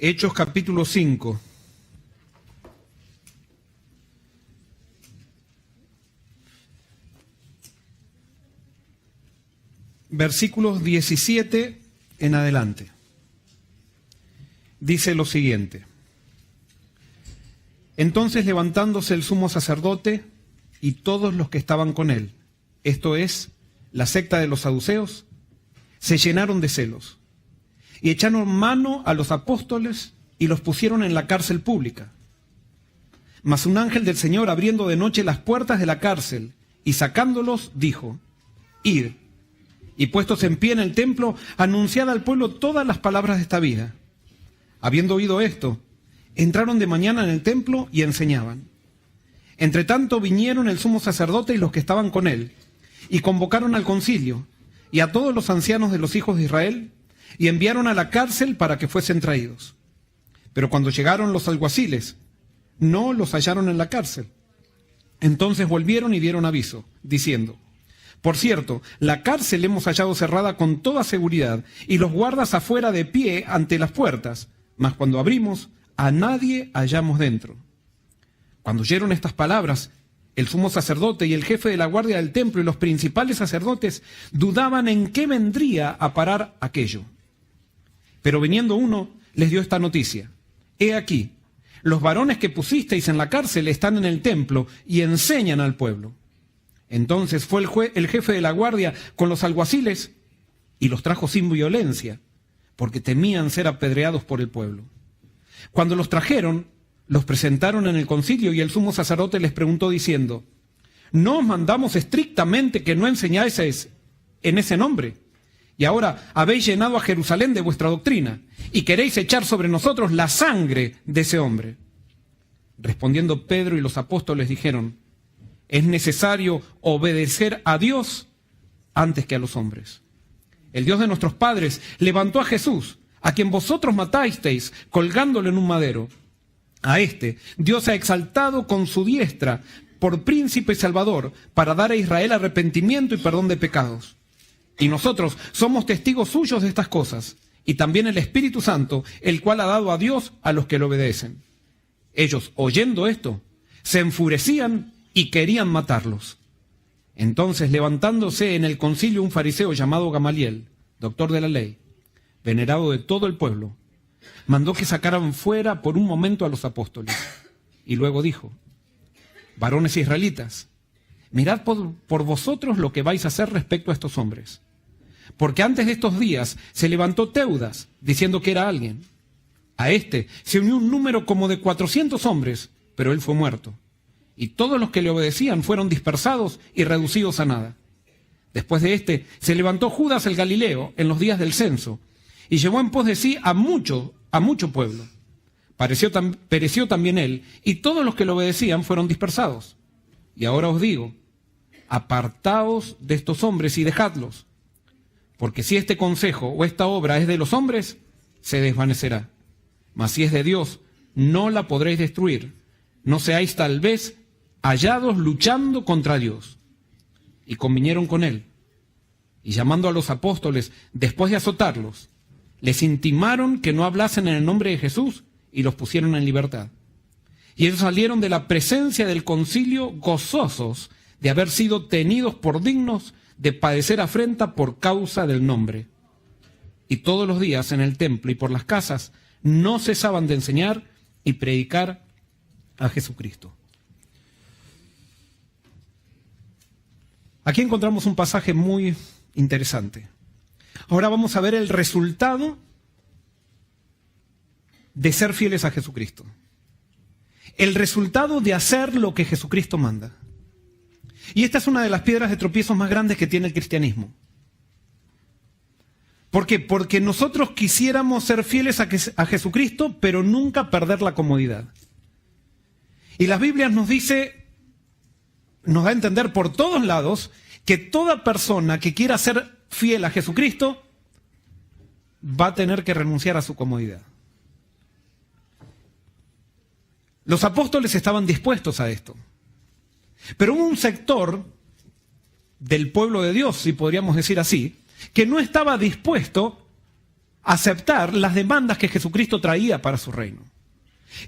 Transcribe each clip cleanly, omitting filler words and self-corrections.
Hechos capítulo 5. Versículos 17 en adelante. Dice lo siguiente: Entonces, levantándose el sumo sacerdote y todos los que estaban con él, esto es, la secta de los saduceos, se llenaron de celos y echaron mano a los apóstoles y los pusieron en la cárcel pública. Mas un ángel del Señor, abriendo de noche las puertas de la cárcel y sacándolos, dijo: Id, y puestos en pie en el templo, anunciad al pueblo todas las palabras de esta vida. Habiendo oído esto, entraron de mañana en el templo y enseñaban. Entre tanto vinieron el sumo sacerdote y los que estaban con él, y convocaron al concilio y a todos los ancianos de los hijos de Israel, y enviaron a la cárcel para que fuesen traídos. Pero cuando llegaron los alguaciles, no los hallaron en la cárcel. Entonces volvieron y dieron aviso, diciendo: Por cierto, la cárcel hemos hallado cerrada con toda seguridad, y los guardas afuera de pie ante las puertas, mas cuando abrimos, a nadie hallamos dentro. Cuando oyeron estas palabras, el sumo sacerdote y el jefe de la guardia del templo y los principales sacerdotes dudaban en qué vendría a parar aquello. Pero viniendo uno, les dio esta noticia: He aquí, los varones que pusisteis en la cárcel están en el templo y enseñan al pueblo. Entonces fue el jefe de la guardia con los alguaciles y los trajo sin violencia, porque temían ser apedreados por el pueblo. Cuando los trajeron, los presentaron en el concilio y el sumo sacerdote les preguntó diciendo: ¿No os mandamos estrictamente que no enseñáis en ese nombre? Y ahora habéis llenado a Jerusalén de vuestra doctrina y queréis echar sobre nosotros la sangre de ese hombre. Respondiendo Pedro y los apóstoles dijeron: Es necesario obedecer a Dios antes que a los hombres. El Dios de nuestros padres levantó a Jesús, a quien vosotros matasteis colgándolo en un madero. A este Dios ha exaltado con su diestra por príncipe y salvador, para dar a Israel arrepentimiento y perdón de pecados. Y nosotros somos testigos suyos de estas cosas, y también el Espíritu Santo, el cual ha dado a Dios a los que le obedecen. Ellos, oyendo esto, se enfurecían y querían matarlos. Entonces, levantándose en el concilio un fariseo llamado Gamaliel, doctor de la ley, venerado de todo el pueblo, mandó que sacaran fuera por un momento a los apóstoles. Y luego dijo: Varones israelitas, mirad por vosotros lo que vais a hacer respecto a estos hombres. Porque antes de estos días se levantó Teudas, diciendo que era alguien. A este se unió un número como de 400 hombres, pero él fue muerto. Y todos los que le obedecían fueron dispersados y reducidos a nada. Después de este se levantó Judas el Galileo en los días del censo, y llevó en pos de sí a mucho pueblo. Pereció también él, y todos los que le obedecían fueron dispersados. Y ahora os digo: apartaos de estos hombres y dejadlos, porque si este consejo o esta obra es de los hombres, se desvanecerá. Mas si es de Dios, no la podréis destruir. No seáis tal vez hallados luchando contra Dios. Y convinieron con él. Y llamando a los apóstoles, después de azotarlos, les intimaron que no hablasen en el nombre de Jesús y los pusieron en libertad. Y ellos salieron de la presencia del concilio gozosos de haber sido tenidos por dignos de padecer afrenta por causa del nombre. Y todos los días en el templo y por las casas no cesaban de enseñar y predicar a Jesucristo. Aquí encontramos un pasaje muy interesante. Ahora vamos a ver el resultado de ser fieles a Jesucristo. El resultado de hacer lo que Jesucristo manda. Y esta es una de las piedras de tropiezo más grandes que tiene el cristianismo. ¿Por qué? Porque nosotros quisiéramos ser fieles a Jesucristo, pero nunca perder la comodidad. Y la Biblia nos da a entender por todos lados que toda persona que quiera ser fiel a Jesucristo va a tener que renunciar a su comodidad. Los apóstoles estaban dispuestos a esto. Pero hubo un sector del pueblo de Dios, si podríamos decir así, que no estaba dispuesto aceptar las demandas que Jesucristo traía para su reino.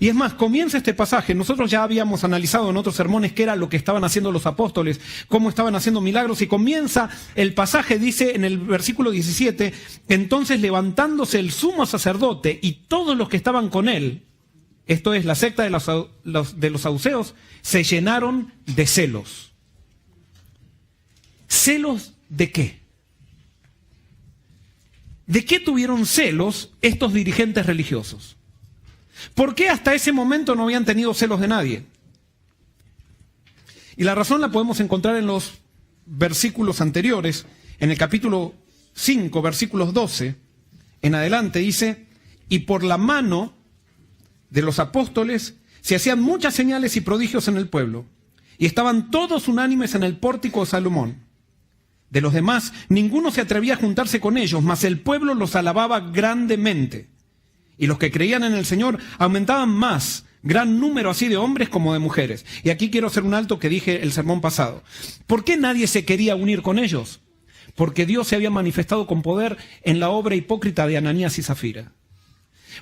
Y es más, comienza este pasaje, nosotros ya habíamos analizado en otros sermones qué era lo que estaban haciendo los apóstoles, cómo estaban haciendo milagros, y comienza el pasaje, dice en el versículo 17, entonces levantándose el sumo sacerdote y todos los que estaban con él, esto es la secta de los saduceos, se llenaron de celos. ¿Celos de qué? ¿De qué tuvieron celos estos dirigentes religiosos? ¿Por qué hasta ese momento no habían tenido celos de nadie? Y la razón la podemos encontrar en los versículos anteriores, en el capítulo 5, versículos 12, en adelante dice, y por la mano de los apóstoles se hacían muchas señales y prodigios en el pueblo, y estaban todos unánimes en el pórtico de Salomón. De los demás, ninguno se atrevía a juntarse con ellos, mas el pueblo los alababa grandemente. Y los que creían en el Señor aumentaban más, gran número así de hombres como de mujeres. Y aquí quiero hacer un alto que dije el sermón pasado. ¿Por qué nadie se quería unir con ellos? Porque Dios se había manifestado con poder en la obra hipócrita de Ananías y Zafira.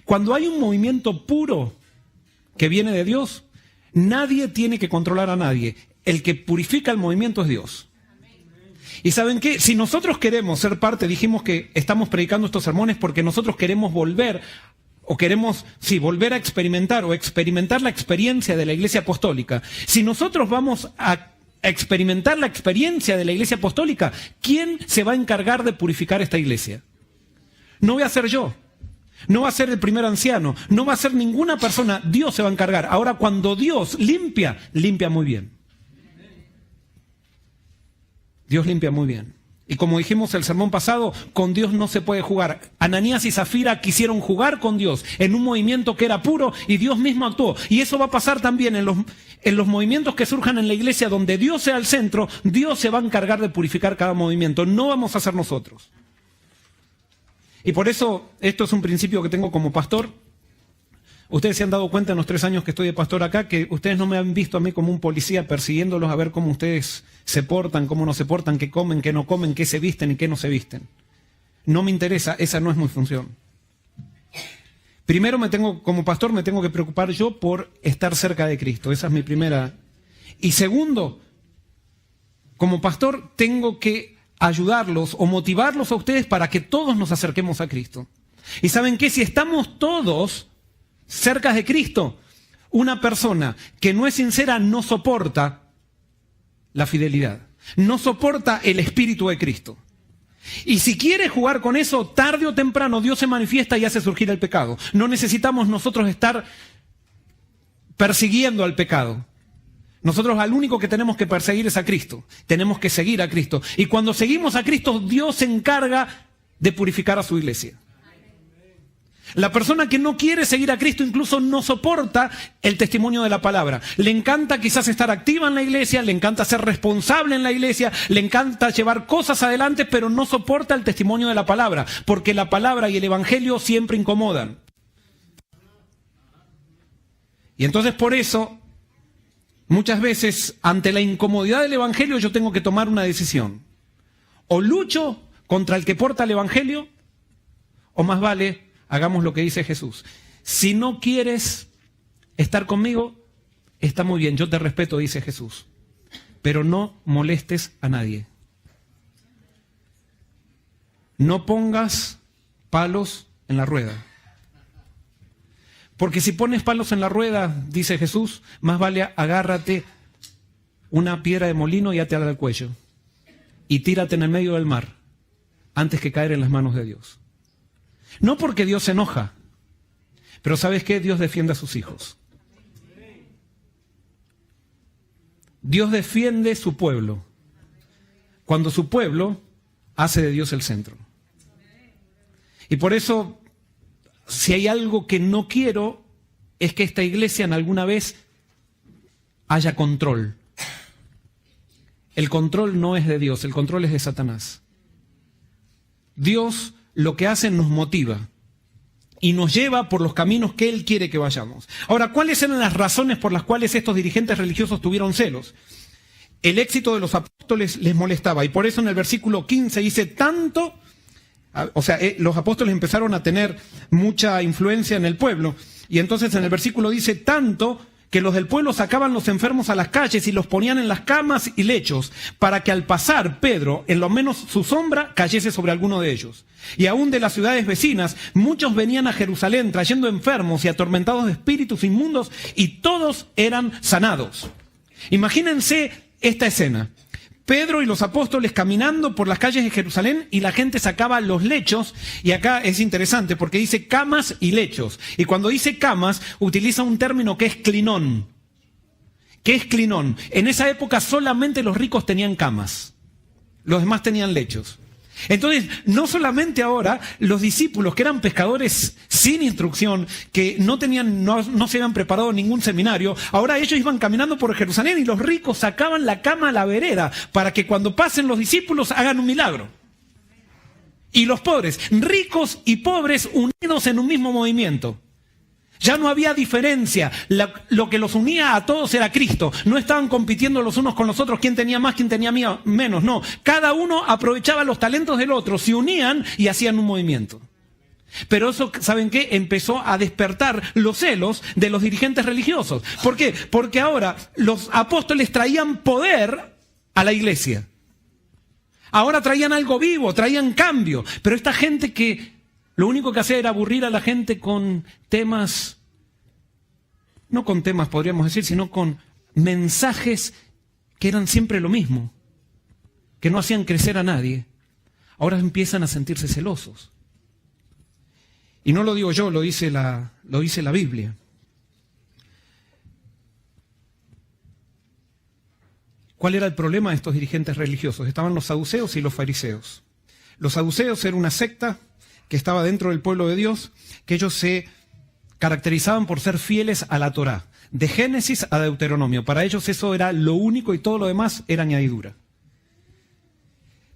Cuando hay un movimiento puro que viene de Dios, nadie tiene que controlar a nadie. El que purifica el movimiento es Dios. Y ¿saben qué? Si nosotros queremos ser parte, dijimos que estamos predicando estos sermones porque nosotros queremos volver volver a experimentar o experimentar la experiencia de la Iglesia Apostólica. Si nosotros vamos a experimentar la experiencia de la Iglesia Apostólica, ¿quién se va a encargar de purificar esta iglesia? No voy a ser yo, no va a ser el primer anciano, no va a ser ninguna persona, Dios se va a encargar. Ahora, cuando Dios limpia, limpia muy bien. Dios limpia muy bien. Y como dijimos el sermón pasado, con Dios no se puede jugar. Ananías y Zafira quisieron jugar con Dios en un movimiento que era puro y Dios mismo actuó. Y eso va a pasar también en los movimientos que surjan en la iglesia donde Dios sea el centro. Dios se va a encargar de purificar cada movimiento. No vamos a ser nosotros. Y por eso, esto es un principio que tengo como pastor. Ustedes se han dado cuenta en los 3 años que estoy de pastor acá que ustedes no me han visto a mí como un policía persiguiéndolos a ver cómo ustedes se portan, cómo no se portan, qué comen, qué no comen, qué se visten y qué no se visten. No me interesa, esa no es mi función. Primero como pastor me tengo que preocupar yo por estar cerca de Cristo, esa es mi primera. Y segundo, como pastor tengo que ayudarlos o motivarlos a ustedes para que todos nos acerquemos a Cristo. Y ¿saben qué? Si estamos todos cerca de Cristo, una persona que no es sincera no soporta la fidelidad, no soporta el Espíritu de Cristo. Y si quiere jugar con eso, tarde o temprano Dios se manifiesta y hace surgir el pecado. No necesitamos nosotros estar persiguiendo al pecado. Nosotros al único que tenemos que perseguir es a Cristo. Tenemos que seguir a Cristo. Y cuando seguimos a Cristo, Dios se encarga de purificar a su iglesia. La persona que no quiere seguir a Cristo incluso no soporta el testimonio de la palabra. Le encanta quizás estar activa en la iglesia, le encanta ser responsable en la iglesia, le encanta llevar cosas adelante, pero no soporta el testimonio de la palabra, porque la palabra y el evangelio siempre incomodan. Y entonces por eso, muchas veces, ante la incomodidad del evangelio, yo tengo que tomar una decisión. O lucho contra el que porta el evangelio, o más vale hagamos lo que dice Jesús. Si no quieres estar conmigo, está muy bien, yo te respeto, dice Jesús. Pero no molestes a nadie. No pongas palos en la rueda. Porque si pones palos en la rueda, dice Jesús, más vale agárrate una piedra de molino y atala al cuello. Y tírate en el medio del mar, antes que caer en las manos de Dios. No porque Dios se enoja, pero ¿sabes qué? Dios defiende a sus hijos. Dios defiende su pueblo, cuando su pueblo hace de Dios el centro. Y por eso, si hay algo que no quiero, es que esta iglesia en alguna vez haya control. El control no es de Dios, el control es de Satanás. Dios lo que hace nos motiva y nos lleva por los caminos que Él quiere que vayamos. Ahora, ¿cuáles eran las razones por las cuales estos dirigentes religiosos tuvieron celos? El éxito de los apóstoles les molestaba y por eso en el versículo 15 dice, tanto O sea, los apóstoles empezaron a tener mucha influencia en el pueblo. Y entonces en el versículo dice, tanto que los del pueblo sacaban los enfermos a las calles y los ponían en las camas y lechos, para que al pasar Pedro, en lo menos su sombra, cayese sobre alguno de ellos. Y aún de las ciudades vecinas, muchos venían a Jerusalén trayendo enfermos y atormentados de espíritus inmundos, y todos eran sanados. Imagínense esta escena. Pedro y los apóstoles caminando por las calles de Jerusalén y la gente sacaba los lechos, y acá es interesante porque dice camas y lechos. Y cuando dice camas, utiliza un término que es clinón. ¿Qué es clinón? En esa época solamente los ricos tenían camas, los demás tenían lechos. Entonces, no solamente ahora los discípulos que eran pescadores sin instrucción, que no se habían preparado en ningún seminario, ahora ellos iban caminando por Jerusalén y los ricos sacaban la cama a la vereda para que cuando pasen los discípulos hagan un milagro. Y los pobres, ricos y pobres unidos en un mismo movimiento. Ya no había diferencia, lo que los unía a todos era Cristo. No estaban compitiendo los unos con los otros, quién tenía más, quién tenía menos, no. Cada uno aprovechaba los talentos del otro, se unían y hacían un movimiento. Pero eso, ¿saben qué? Empezó a despertar los celos de los dirigentes religiosos. ¿Por qué? Porque ahora los apóstoles traían poder a la iglesia. Ahora traían algo vivo, traían cambio. Pero esta gente que lo único que hacía era aburrir a la gente con temas, no con temas podríamos decir, sino con mensajes que eran siempre lo mismo, que no hacían crecer a nadie. Ahora empiezan a sentirse celosos. Y no lo digo yo, lo dice la Biblia. ¿Cuál era el problema de estos dirigentes religiosos? Estaban los saduceos y los fariseos. Los saduceos era una secta que estaba dentro del pueblo de Dios, que ellos se caracterizaban por ser fieles a la Torá, de Génesis a Deuteronomio. Para ellos eso era lo único y todo lo demás era añadidura.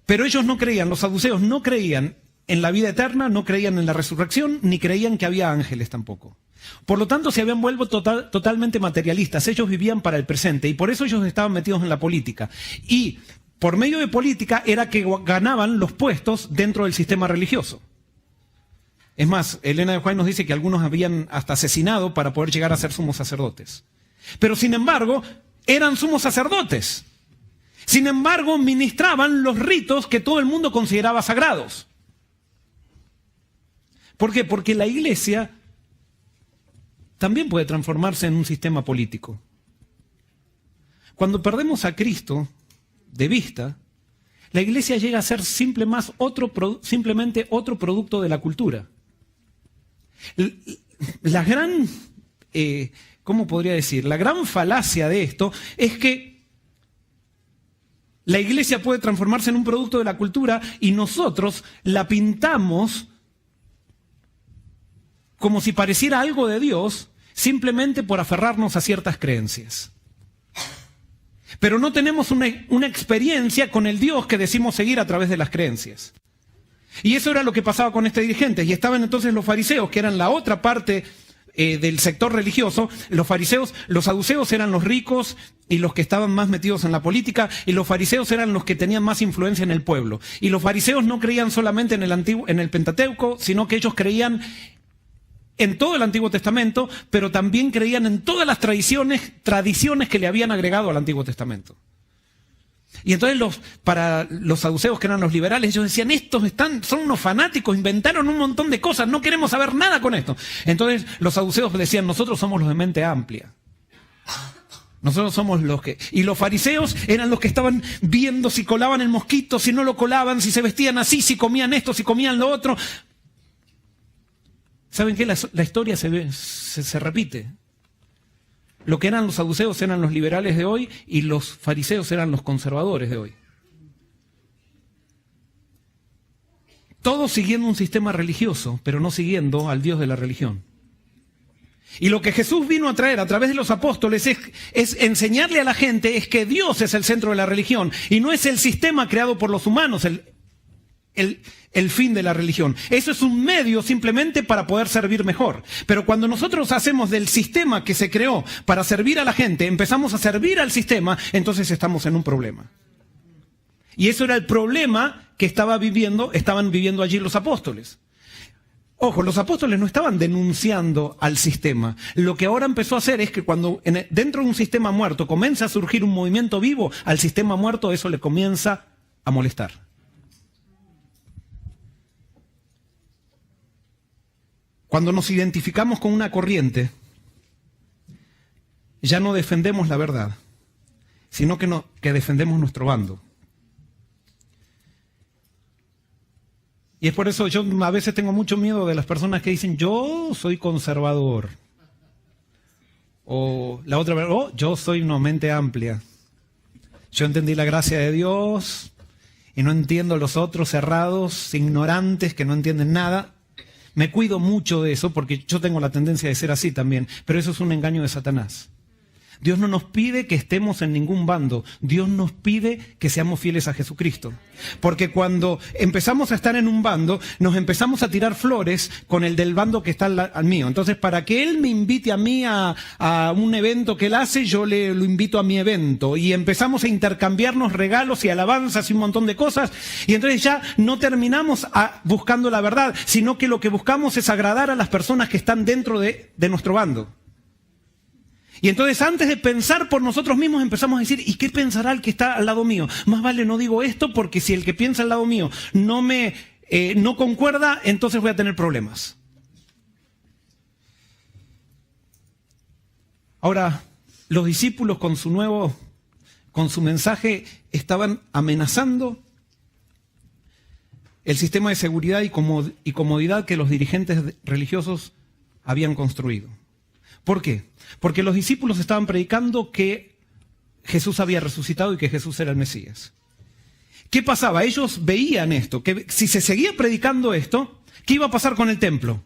Pero ellos no creían, los saduceos no creían en la vida eterna, no creían en la resurrección, ni creían que había ángeles tampoco. Por lo tanto, se habían vuelto totalmente materialistas. Ellos vivían para el presente y por eso ellos estaban metidos en la política. Y por medio de política era que ganaban los puestos dentro del sistema religioso. Es más, Elena de White nos dice que algunos habían hasta asesinado para poder llegar a ser sumos sacerdotes. Pero sin embargo, eran sumos sacerdotes. Sin embargo, ministraban los ritos que todo el mundo consideraba sagrados. ¿Por qué? Porque la iglesia también puede transformarse en un sistema político. Cuando perdemos a Cristo de vista, la iglesia llega a ser simplemente otro producto de la cultura. La gran, ¿cómo podría decir? La gran falacia de esto es que la iglesia puede transformarse en un producto de la cultura y nosotros la pintamos como si pareciera algo de Dios simplemente por aferrarnos a ciertas creencias. Pero no tenemos una experiencia con el Dios que decimos seguir a través de las creencias. Y eso era lo que pasaba con este dirigente. Y estaban entonces los fariseos, que eran la otra parte del sector religioso. Los fariseos, los saduceos eran los ricos y los que estaban más metidos en la política, y los fariseos eran los que tenían más influencia en el pueblo. Y los fariseos no creían solamente en el Pentateuco, sino que ellos creían en todo el Antiguo Testamento, pero también creían en todas las tradiciones que le habían agregado al Antiguo Testamento. Y entonces para los saduceos, que eran los liberales, ellos decían, son unos fanáticos, inventaron un montón de cosas, no queremos saber nada con esto. Entonces los saduceos decían, nosotros somos los de mente amplia. Nosotros somos los que... Y los fariseos eran los que estaban viendo si colaban el mosquito, si no lo colaban, si se vestían así, si comían esto, si comían lo otro. ¿Saben qué? La historia se repite. Lo que eran los saduceos eran los liberales de hoy y los fariseos eran los conservadores de hoy. Todos siguiendo un sistema religioso, pero no siguiendo al Dios de la religión. Y lo que Jesús vino a traer a través de los apóstoles es enseñarle a la gente es que Dios es el centro de la religión y no es el sistema creado por los humanos el fin de la religión. Eso es un medio simplemente para poder servir mejor. Pero cuando nosotros hacemos del sistema que se creó para servir a la gente, empezamos a servir al sistema, entonces estamos en un problema. Y eso era el problema que estaban viviendo allí los apóstoles. Ojo, los apóstoles no estaban denunciando al sistema. Lo que ahora empezó a hacer es que cuando dentro de un sistema muerto comienza a surgir un movimiento vivo, al sistema muerto eso le comienza a molestar. Cuando nos identificamos con una corriente, ya no defendemos la verdad, sino que defendemos nuestro bando. Y es por eso yo a veces tengo mucho miedo de las personas que dicen, yo soy conservador. O la otra, yo soy una mente amplia. Yo entendí la gracia de Dios y no entiendo los otros cerrados, ignorantes, que no entienden nada. Me cuido mucho de eso porque yo tengo la tendencia de ser así también, pero eso es un engaño de Satanás. Dios no nos pide que estemos en ningún bando. Dios nos pide que seamos fieles a Jesucristo. Porque cuando empezamos a estar en un bando, nos empezamos a tirar flores con el del bando que está al mío. Entonces, para que Él me invite a mí a un evento que Él hace, yo lo invito a mi evento. Y empezamos a intercambiarnos regalos y alabanzas y un montón de cosas. Y entonces ya no terminamos buscando la verdad, sino que lo que buscamos es agradar a las personas que están dentro de nuestro bando. Y entonces antes de pensar por nosotros mismos empezamos a decir, ¿y qué pensará el que está al lado mío? Más vale no digo esto porque si el que piensa al lado mío no concuerda, entonces voy a tener problemas. Ahora, los discípulos con su mensaje estaban amenazando el sistema de seguridad y comodidad que los dirigentes religiosos habían construido. ¿Por qué? Porque los discípulos estaban predicando que Jesús había resucitado y que Jesús era el Mesías. ¿Qué pasaba? Ellos veían esto, que si se seguía predicando esto, ¿qué iba a pasar con el templo?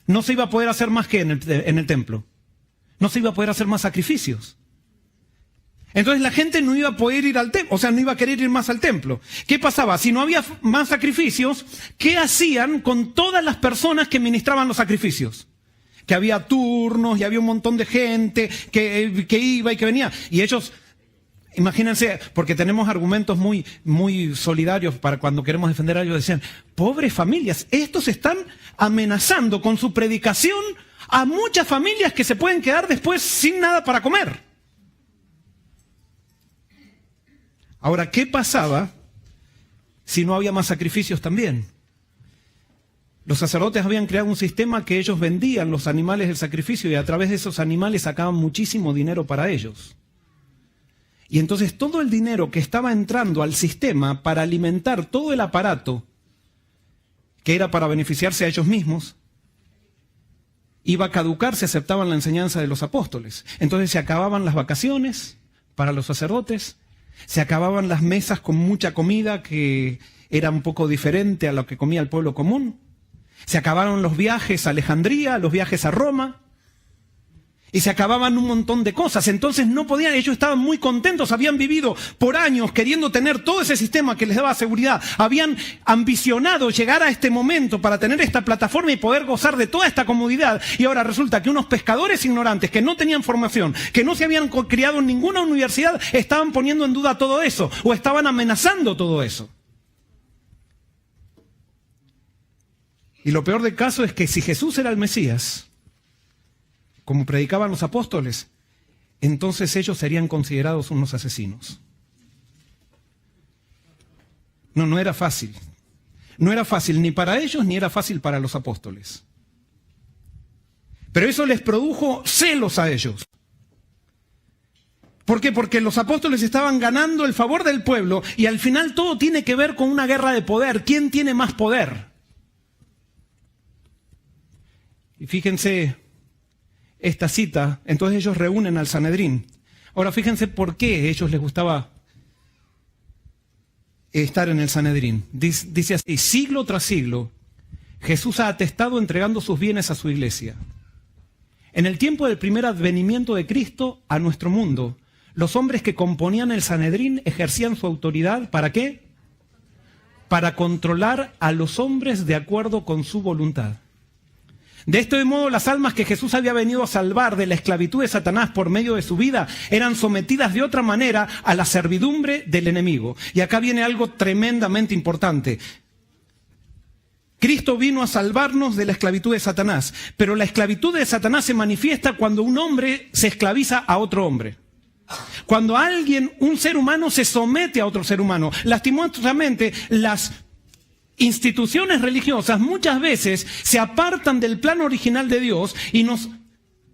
No se iba a poder hacer más que en el templo. No se iba a poder hacer más sacrificios. Entonces la gente no iba a poder ir al templo, no iba a querer ir más al templo. ¿Qué pasaba? Si no había más sacrificios, ¿qué hacían con todas las personas que ministraban los sacrificios? Que había turnos y había un montón de gente que iba y que venía. Y ellos, imagínense, porque tenemos argumentos muy, muy solidarios para cuando queremos defender a ellos, decían, pobres familias, estos están amenazando con su predicación a muchas familias que se pueden quedar después sin nada para comer. Ahora, ¿qué pasaba si no había más sacrificios también? Los sacerdotes habían creado un sistema que ellos vendían los animales del sacrificio y a través de esos animales sacaban muchísimo dinero para ellos. Y entonces todo el dinero que estaba entrando al sistema para alimentar todo el aparato, que era para beneficiarse a ellos mismos, iba a caducar si aceptaban la enseñanza de los apóstoles. Entonces se acababan las vacaciones para los sacerdotes, se acababan las mesas con mucha comida que era un poco diferente a lo que comía el pueblo común. Se acabaron los viajes a Alejandría, los viajes a Roma, y se acababan un montón de cosas. Entonces no podían, ellos estaban muy contentos, habían vivido por años queriendo tener todo ese sistema que les daba seguridad, habían ambicionado llegar a este momento para tener esta plataforma y poder gozar de toda esta comodidad. Y ahora resulta que unos pescadores ignorantes que no tenían formación, que no se habían criado en ninguna universidad, estaban poniendo en duda todo eso, o estaban amenazando todo eso. Y lo peor del caso es que si Jesús era el Mesías, como predicaban los apóstoles, entonces ellos serían considerados unos asesinos. No era fácil. No era fácil ni para ellos ni era fácil para los apóstoles. Pero eso les produjo celos a ellos. ¿Por qué? Porque los apóstoles estaban ganando el favor del pueblo y al final todo tiene que ver con una guerra de poder. ¿Quién tiene más poder? Y fíjense esta cita, entonces ellos reúnen al Sanedrín. Ahora fíjense por qué a ellos les gustaba estar en el Sanedrín. Dice así, siglo tras siglo, Jesús ha atestado entregando sus bienes a su iglesia. En el tiempo del primer advenimiento de Cristo a nuestro mundo, los hombres que componían el Sanedrín ejercían su autoridad, ¿para qué? Para controlar a los hombres de acuerdo con su voluntad. De este modo, las almas que Jesús había venido a salvar de la esclavitud de Satanás por medio de su vida eran sometidas de otra manera a la servidumbre del enemigo. Y acá viene algo tremendamente importante. Cristo vino a salvarnos de la esclavitud de Satanás, pero la esclavitud de Satanás se manifiesta cuando un hombre se esclaviza a otro hombre. Cuando alguien, un ser humano, se somete a otro ser humano. Lastimosamente, las instituciones religiosas muchas veces se apartan del plan original de Dios y nos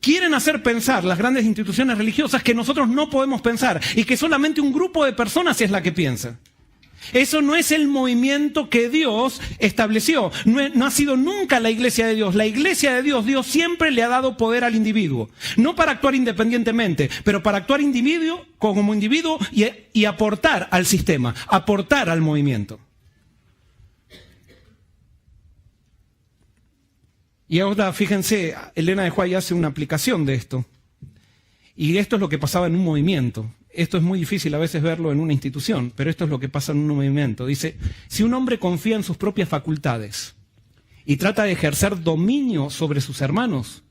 quieren hacer pensar, las grandes instituciones religiosas, que nosotros no podemos pensar y que solamente un grupo de personas es la que piensa. Eso no es el movimiento que Dios estableció. No ha sido nunca la iglesia de Dios. La iglesia de Dios, Dios siempre le ha dado poder al individuo. No para actuar independientemente, pero para actuar como individuo y aportar al sistema, aportar al movimiento. Y ahora, fíjense, Elena de White hace una aplicación de esto. Y esto es lo que pasaba en un movimiento. Esto es muy difícil a veces verlo en una institución, pero esto es lo que pasa en un movimiento. Dice, si un hombre confía en sus propias facultades y trata de ejercer dominio sobre sus hermanos,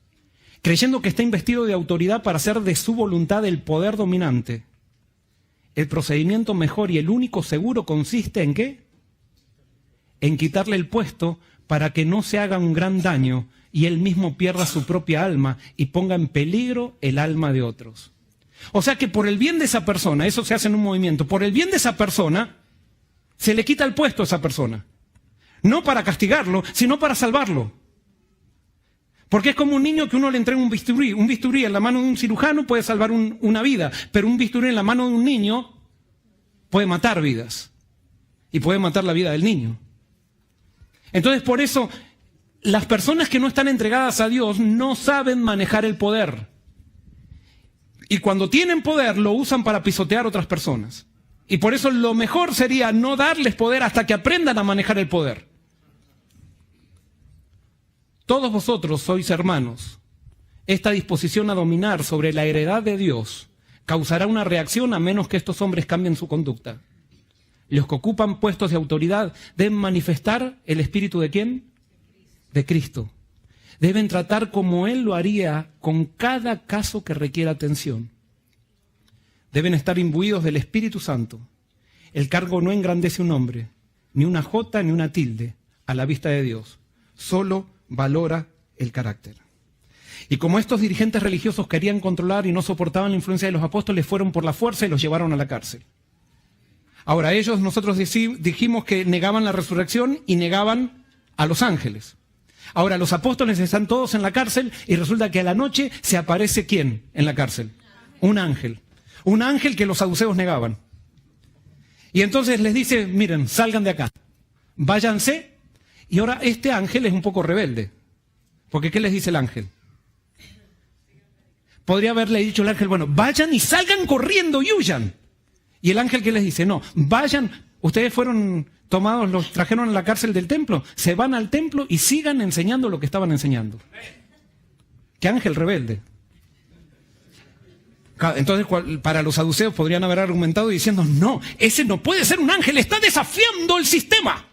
creyendo que está investido de autoridad para hacer de su voluntad el poder dominante, el procedimiento mejor y el único seguro consiste en ¿qué? En quitarle el puesto para que no se haga un gran daño y él mismo pierda su propia alma y ponga en peligro el alma de otros. O sea que por el bien de esa persona, eso se hace en un movimiento, por el bien de esa persona, se le quita el puesto a esa persona. No para castigarlo, sino para salvarlo. Porque es como un niño que uno le entrega un bisturí. Un bisturí en la mano de un cirujano puede salvar una vida, pero un bisturí en la mano de un niño puede matar vidas. Y puede matar la vida del niño. Entonces, por eso, las personas que no están entregadas a Dios no saben manejar el poder. Y cuando tienen poder, lo usan para pisotear a otras personas. Y por eso lo mejor sería no darles poder hasta que aprendan a manejar el poder. Todos vosotros sois hermanos. Esta disposición a dominar sobre la heredad de Dios causará una reacción a menos que estos hombres cambien su conducta. Los que ocupan puestos de autoridad deben manifestar el espíritu ¿de quién? De Cristo. Deben tratar como Él lo haría con cada caso que requiera atención. Deben estar imbuidos del Espíritu Santo. El cargo no engrandece un hombre, ni una jota ni una tilde, a la vista de Dios. Solo valora el carácter. Y como estos dirigentes religiosos querían controlar y no soportaban la influencia de los apóstoles, fueron por la fuerza y los llevaron a la cárcel. Ahora, nosotros dijimos que negaban la resurrección y negaban a los ángeles. Ahora, los apóstoles están todos en la cárcel y resulta que a la noche se aparece ¿quién en la cárcel? Un ángel. Un ángel que los saduceos negaban. Y entonces les dice, miren, salgan de acá, váyanse. Y ahora este ángel es un poco rebelde. Porque ¿qué les dice el ángel? Podría haberle dicho el ángel, bueno, vayan y salgan corriendo y huyan. Y el ángel ¿qué les dice? No, vayan, ustedes fueron tomados, los trajeron a la cárcel del templo, se van al templo y sigan enseñando lo que estaban enseñando. ¿Qué ángel rebelde? Entonces, para los saduceos podrían haber argumentado diciendo, no, ese no puede ser un ángel, está desafiando el sistema.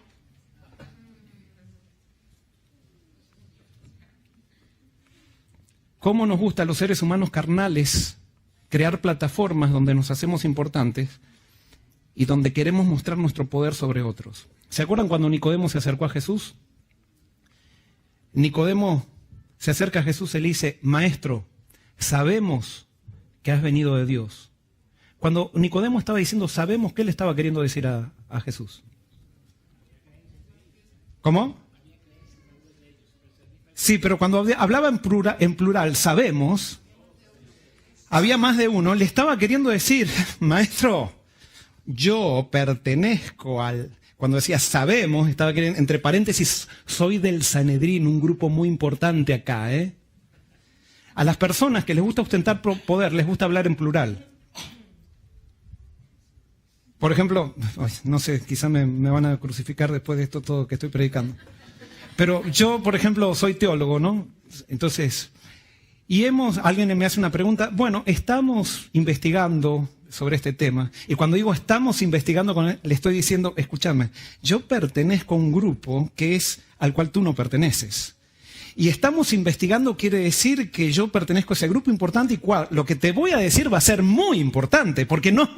¿Cómo nos gusta a los seres humanos carnales crear plataformas donde nos hacemos importantes y donde queremos mostrar nuestro poder sobre otros? ¿Se acuerdan cuando Nicodemo se acercó a Jesús? Nicodemo se acerca a Jesús y le dice, Maestro, sabemos que has venido de Dios. Cuando Nicodemo estaba diciendo sabemos, ¿qué le estaba queriendo decir a Jesús? ¿Cómo? Sí, pero cuando hablaba en plural, sabemos, había más de uno, le estaba queriendo decir, Maestro, yo pertenezco al... Cuando decía sabemos, estaba queriendo, entre paréntesis, soy del Sanedrín, un grupo muy importante acá, ¿eh? A las personas que les gusta ostentar poder, les gusta hablar en plural. Por ejemplo, no sé, quizá me van a crucificar después de esto todo que estoy predicando. Pero yo, por ejemplo, soy teólogo, ¿no? Entonces, alguien me hace una pregunta, bueno, estamos investigando sobre este tema, y cuando digo estamos investigando con él, le estoy diciendo, escúchame, yo pertenezco a un grupo que es al cual tú no perteneces. y estamos investigando quiere decir que yo pertenezco a ese grupo importante, y lo que te voy a decir va a ser muy importante, porque no,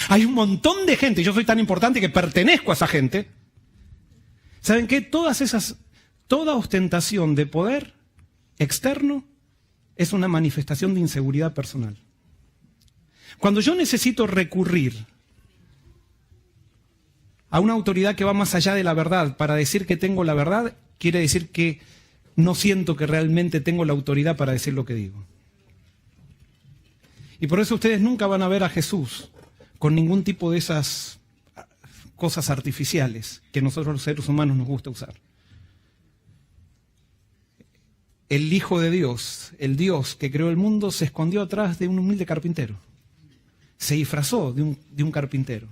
hay un montón de gente, yo soy tan importante que pertenezco a esa gente. ¿Saben qué? Toda ostentación de poder externo es una manifestación de inseguridad personal. Cuando yo necesito recurrir a una autoridad que va más allá de la verdad para decir que tengo la verdad, quiere decir que no siento que realmente tengo la autoridad para decir lo que digo. Y por eso ustedes nunca van a ver a Jesús con ningún tipo de esas cosas artificiales que nosotros los seres humanos nos gusta usar. El Hijo de Dios, el Dios que creó el mundo, se escondió atrás de un humilde carpintero. Se disfrazó de un carpintero.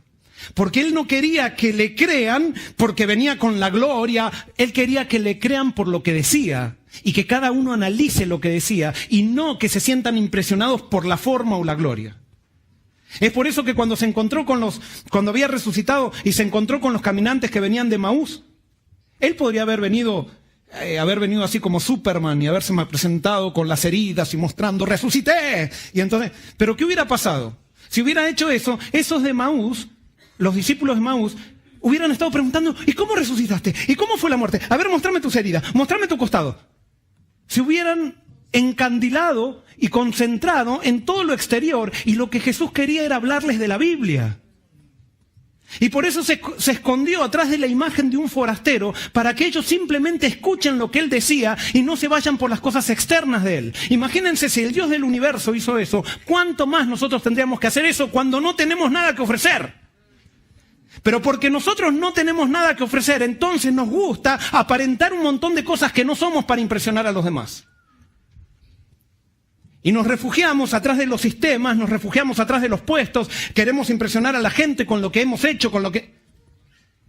Porque Él no quería que le crean porque venía con la gloria. Él quería que le crean por lo que decía. Y que cada uno analice lo que decía. Y no que se sientan impresionados por la forma o la gloria. Es por eso que cuando se encontró cuando había resucitado y se encontró con los caminantes que venían de Emaús, Él podría haber venido así como Superman y haberse presentado con las heridas y mostrando, ¡resucité! Y entonces, ¿pero qué hubiera pasado? Si hubiera hecho eso, esos de Emaús, los discípulos de Emaús, hubieran estado preguntando, ¿y cómo resucitaste? ¿Y cómo fue la muerte? A ver, mostrame tus heridas, mostrame tu costado. Se hubieran encandilado y concentrado en todo lo exterior, y lo que Jesús quería era hablarles de la Biblia. Y por eso se escondió atrás de la imagen de un forastero, para que ellos simplemente escuchen lo que Él decía y no se vayan por las cosas externas de Él. Imagínense si el Dios del universo hizo eso, ¿cuánto más nosotros tendríamos que hacer eso cuando no tenemos nada que ofrecer? Pero porque nosotros no tenemos nada que ofrecer, entonces nos gusta aparentar un montón de cosas que no somos para impresionar a los demás. Y nos refugiamos atrás de los sistemas, nos refugiamos atrás de los puestos, queremos impresionar a la gente con lo que hemos hecho,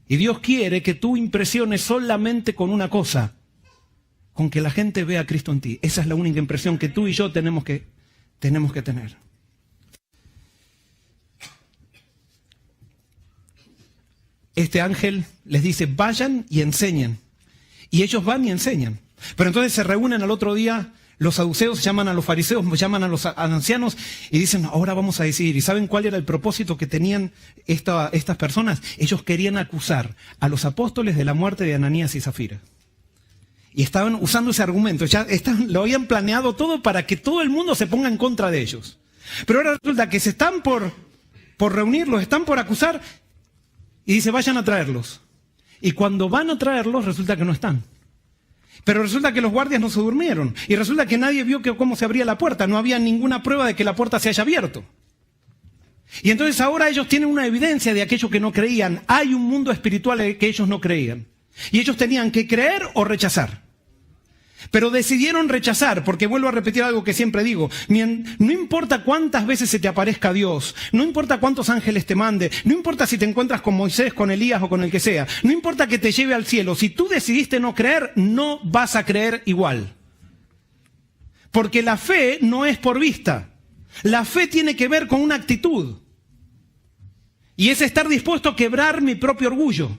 Y Dios quiere que tú impresiones solamente con una cosa, con que la gente vea a Cristo en ti. Esa es la única impresión que tú y yo tenemos que tener. Este ángel les dice, vayan y enseñen. Y ellos van y enseñan. Pero entonces se reúnen al otro día. Los saduceos llaman a los fariseos, llaman a los ancianos y dicen, ahora vamos a decidir. ¿Y saben cuál era el propósito que tenían estas personas? Ellos querían acusar a los apóstoles de la muerte de Ananías y Zafira. Y estaban usando ese argumento. Lo habían planeado todo para que todo el mundo se ponga en contra de ellos. Pero ahora resulta que se están por reunirlos, están por acusar, y dice, vayan a traerlos. Y cuando van a traerlos, resulta que no están. Pero resulta que los guardias no se durmieron. Y resulta que nadie vio cómo se abría la puerta. No había ninguna prueba de que la puerta se haya abierto. Y entonces ahora ellos tienen una evidencia de aquello que no creían. Hay un mundo espiritual que ellos no creían. Y ellos tenían que creer o rechazar. Pero decidieron rechazar, porque vuelvo a repetir algo que siempre digo. No importa cuántas veces se te aparezca Dios, no importa cuántos ángeles te mande, no importa si te encuentras con Moisés, con Elías o con el que sea, no importa que te lleve al cielo, si tú decidiste no creer, no vas a creer igual. Porque la fe no es por vista. La fe tiene que ver con una actitud. Y es estar dispuesto a quebrar mi propio orgullo.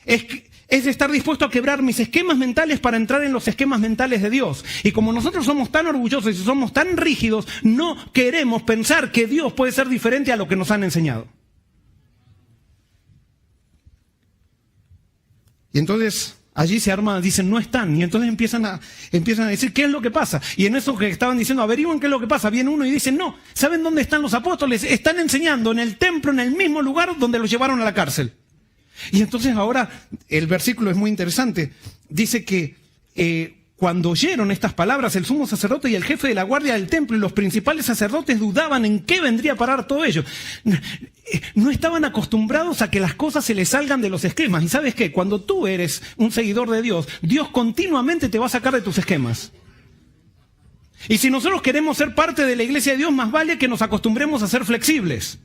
Es estar dispuesto a quebrar mis esquemas mentales para entrar en los esquemas mentales de Dios. Y como nosotros somos tan orgullosos y somos tan rígidos, no queremos pensar que Dios puede ser diferente a lo que nos han enseñado. Y entonces allí se arma, dicen, no están. Y entonces empiezan a decir, ¿qué es lo que pasa? Y en eso que estaban diciendo, averigüen qué es lo que pasa. Viene uno y dice, no, ¿saben dónde están los apóstoles? Están enseñando en el templo, en el mismo lugar donde los llevaron a la cárcel. Y entonces ahora el versículo es muy interesante. Dice que cuando oyeron estas palabras, el sumo sacerdote y el jefe de la guardia del templo y los principales sacerdotes dudaban en qué vendría a parar todo ello. No estaban acostumbrados a que las cosas se les salgan de los esquemas. ¿Y sabes qué? Cuando tú eres un seguidor de Dios, Dios continuamente te va a sacar de tus esquemas. Y si nosotros queremos ser parte de la iglesia de Dios, más vale que nos acostumbremos a ser flexibles.